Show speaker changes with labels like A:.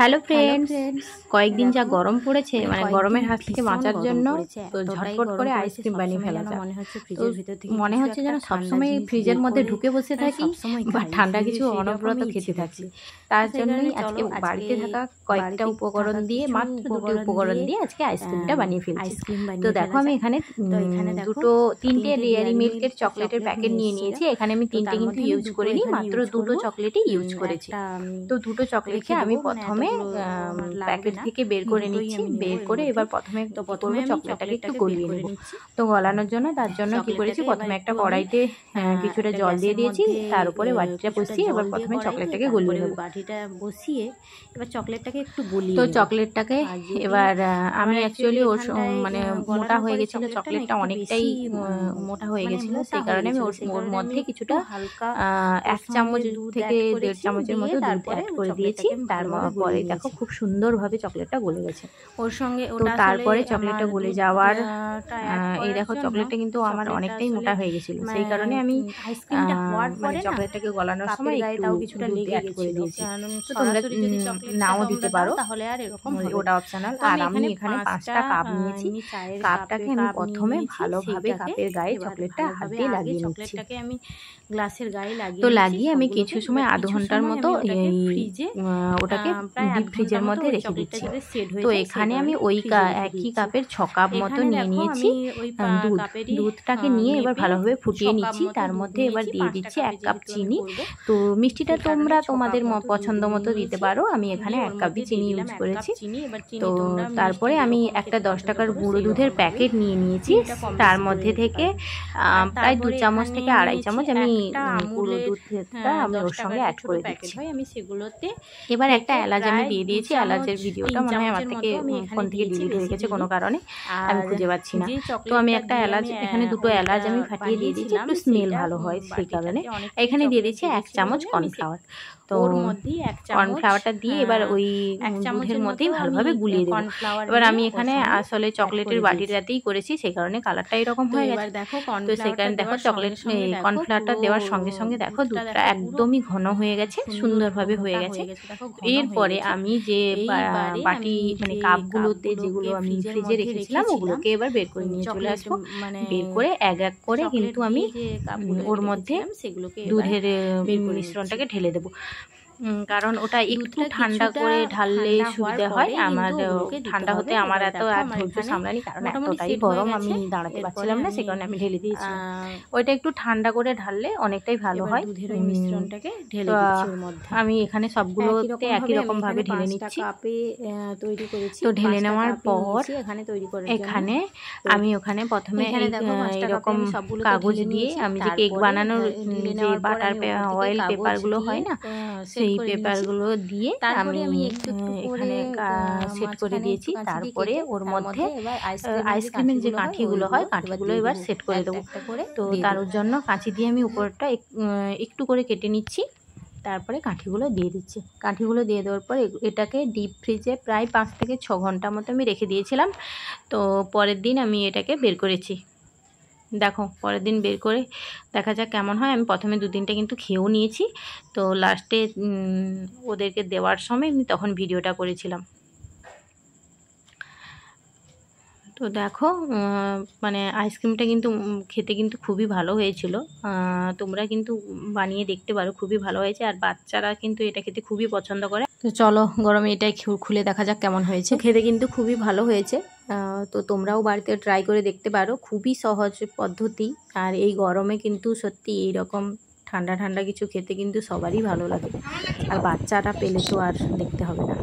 A: Hello friends, কয়েকদিন যা গরম পড়েছে, মানে গরমের হাত থেকে বাঁচার জন্য তো ঝটপট করে আইসক্রিম বানিয়ে ফেলা যায়। মনে হচ্ছে যেন সবসময় ফ্রিজের মধ্যে ঢুকে বসে থাকি বা ঠান্ডা কিছু অনবরত খেতে থাকি। তার জন্যই আজকে বাড়িতে থাকা কয়েকটা উপকরণ দিয়ে, মাত্র দুটি উপকরণ দিয়ে আজকে আইসক্রিমটা বানিয়ে ফেলছি। তো দেখো, আমি এখানে তিনটে ডেয়ারি মিল্কের চকলেটের প্যাকেট নিয়ে নিয়েছি। এখানে আমি তিনটে কিন্তু ইউজ করিনি, মাত্র দুটো চকলেটই ইউজ করেছি। তো দুটো চকলেটকে আমি প্রথমে প্যাকেট থেকে বের করে নিচ্ছি। বের করে এবার প্রথমে চকলেটটাকে একটু গলিয়ে নেব। তো গলানোর জন্য তার জন্য কি করেছি, প্রথমে একটা কড়াইতে কিছুটা জল দিয়ে দিয়েছি, তার উপরে বাটিটা বসিয়ে এবার প্রথমে চকলেটটাকে গলিয়ে নেব।
B: বাটিটা বসিয়ে এবার চকলেটটাকে একটু গলিয়ে
A: তো চকলেটটাকে এবার আমি অ্যাকচুয়ালি ওর মানে মোটা হয়ে গেছিলো, চকলেটটা অনেকটাই মোটা হয়ে গেছিলো, সেই কারণে আমি ওর মধ্যে কিছুটা হালকা 1 চামচ থেকে 1.5 চামচের মতো দুধ অ্যাড করে দিয়েছি। তারপরে দেখো খুব সুন্দরভাবে চকলেটটা গলে গেছে ওর সঙ্গে। তো তারপরে চকলেটটা গলে যাওয়ার এই দেখো, চকলেটটা কিন্তু আমার অনেকটাই মোটা হয়ে গেছিল, সেই কারণে আমি আইসক্রিমটা হওয়ার পরে চকলেটটাকে গলানোর সময় একটু কিছুটা লেগে অ্যাড করে দিয়েছি। তো তোমরা নাও দিতে পারো, তাহলে আর এরকম ওটা অপশনাল। আর আমি এখানে 5টা কাপ নিয়েছি। কাপটাকে আমি প্রথমে ভালোভাবে কাপের গায়ে চকলেটটা হাত দিয়ে লাগিয়ে নিচ্ছি।
B: আমি গ্লাসের গায়ে
A: লাগিয়ে আমি কিছু সময় আধ ঘন্টার মতো ওটাকে ডিপ ফ্রিজের মধ্যে রেখে দিচ্ছি। তো এখানে আমি ওই একই কাপের 6 কাপ মতো নিয়ে নিয়েছি দুধটাকে নিয়ে এবার ভালোভাবে ফুটিয়ে নিচ্ছি। তার মধ্যে এবার দিয়ে দিচ্ছি 1 কাপ চিনি। তো মিষ্টিটা তোমরা তোমাদের পছন্দ মতো দিতে পারো, আমি এখানে 1 কাপ চিনি ইউজ করেছি। তো তারপরে আমি একটা 10 টাকার গুঁড়ো দুধের প্যাকেট নিয়ে নিয়েছি, তার মধ্যে থেকে প্রায় 2 চামচ থেকে 2.5 চামচ আমি গুঁড়ো দুধটা আমি ওর সঙ্গে অ্যাড করে দিচ্ছি।
B: আমি সেগুলোতে
A: এবার একটা এলাচ আমি দিয়ে দিয়েছি। এলাচের ভিডিওটা মনে হয় আমার থেকে ফোন থেকে ডিলিট হয়ে গেছে কোনো কারণে, আমি খুঁজে পাচ্ছি না। তো আমি একটা এলাচ, এখানে 2টো এলাচ আমি ফাটিয়ে দিয়ে দিয়েছি, একটু স্মেল ভালো হয় সেই কারণে। এখানে দিয়ে দিচ্ছি 1 চামচ কর্নফ্লাওয়ার। তো কর্নফ্লাওয়ারটা দিয়ে এবার ওই দুধের মধ্যেই ভালোভাবে গুলিয়ে দেবো। এবার আমি এখানে আসলে চকলেটের বাটিটাতেই করেছি, সেই কারণে কালারটা এরকম হয়ে গেছে। তো সেখানে দেখো কর্নফ্লাওয়ারটা দেওয়ার সঙ্গে সঙ্গে দেখো দুধটা একদমই ঘন হয়ে গেছে, সুন্দরভাবে হয়ে গেছে। এরপরে আমি যে বাটি মানে কাপগুলোতে যেগুলো আমি ফ্রিজে রেখেছিলাম ওগুলোকে এবার বের করে নিয়ে চলে আসবো। বের করে এক এক করে কিন্তু আমি ওর মধ্যে দুধের মিশ্রণটাকে ঢেলে দেবো, কারণ ওটা একটু ঠান্ডা করে ঢাললে সুবিধা হয়। আমার ঠান্ডা হতে আমার এত আর ধৈর্য সামলানি, কারণ এতটাই গরম আমি দাঁড়াতে পারছিলাম না, সেই কারণে আমি ঢেলে দিয়েছি। ওইটা একটু ঠান্ডা করে ঢাললে অনেকটাই ভালো হয়।
B: দুধের মিশ্রণটাকে ঢেলে দিচ্ছি ওর মধ্যে।
A: আমি এখানে সবগুলোতে একই রকম ভাবে ঢেলে নিচ্ছি।
B: কাপে তৈরি করেছি।
A: তো ঢেলে নেওয়ার পর এখানে আমি ওখানে প্রথমে এরকম কাগজ দিয়ে আমি যে কেক বানানোর যে বাটার অয়েল পেপারগুলো হয় না, সেই পেপারগুলো দিয়ে আমি এখানে সেট করে দিয়েছি। তারপরে ওর মধ্যে আইসক্রিমের যে কাঠিগুলো হয়, কাঠিগুলো এবার সেট করে দেবো। তো তার জন্য কাঁচি দিয়ে আমি উপরটা একটু করে কেটে নিচ্ছি, তারপরে কাঠিগুলো দিয়ে দিচ্ছি। কাঠিগুলো দিয়ে দেওয়ার পর এটাকে ডিপ ফ্রিজে প্রায় 5 থেকে 6 ঘন্টা মতো আমি রেখে দিয়েছিলাম। তো পরের দিন আমি এটাকে বের করেছি। দেখো পরের দিন বের করে দেখা যাক কেমন হয়। আমি প্রথমে 2-3টা কিন্তু খেয়েও নিয়েছি, তো লাস্টে ওদেরকে দেওয়ার সময় আমি তখন ভিডিওটা করেছিলাম। তো দেখো মানে আইসক্রিমটা কিন্তু খেতে কিন্তু খুবই ভালো হয়েছিল। তোমরা কিন্তু বানিয়ে দেখতে পারো, খুবই ভালো হয়েছে। আর বাচ্চারা কিন্তু এটা খেতে খুবই পছন্দ করে। তো চলো গরমে এটাই খুলে দেখা যাক কেমন হয়েছে। খেতে কিন্তু খুবই ভালো হয়েছে। তো তোমরাও বাড়িতে ট্রাই করে দেখতে পারো, খুবই সহজ পদ্ধতি। আর এই গরমে কিন্তু সত্যি এইরকম ঠান্ডা ঠান্ডা কিছু খেতে কিন্তু সবারই ভালো লাগে, আর বাচ্চারা পেলে তো আর দেখতে হবে না।